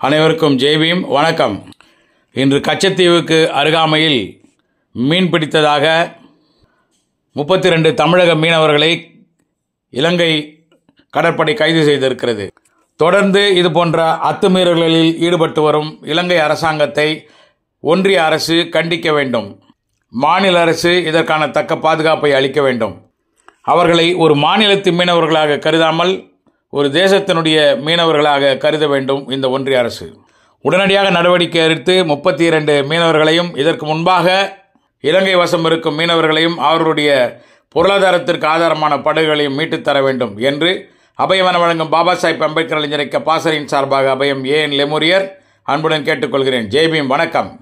அனைவருக்கும் ஜெய்பீம் வணக்கம். இன்று கச்சத்தீவுக்கு அருகாமையில் மீன் பிடித்ததாக 32 தமிழக மீனவர்களை இலங்கை கடற்படை கைது செய்திருக்கிறது. தொடர்ந்து இதுபோன்ற அத்துமீறல்களில் ஈடுபட்டு வரும் இலங்கை அரசாங்கத்தை ஒன்றிய அரசு கண்டிக்க வேண்டும். மாநில அரசு இதற்கான தக்க பாதுகாப்பை அளிக்க வேண்டும். அவர்களை ஒரு மாநிலத்து மீனவர்களாக கருதாமல் ஒரு தேசத்தினுடைய மீனவர்களாக கருத வேண்டும் இந்த ஒன்றிய அரசு. உடனடியாக நடவடிக்கை எடுத்து 32 மீனவர்களையும், இதற்கு முன்பாக இலங்கை வசம் இருக்கும் மீனவர்களையும், அவர்களுடைய பொருளாதாரத்திற்கு ஆதாரமான படகுகளையும் மீட்டுத் தர வேண்டும் என்று அபயம் வழங்கும் பாபா சாஹிப் அம்பேத்கர் அறிஞர் பாசறையின் சார்பாக அபயம் ஏஎன் லெமுரியர் அன்புடன் கேட்டுக்கொள்கிறேன். ஜெய்பீம் வணக்கம்.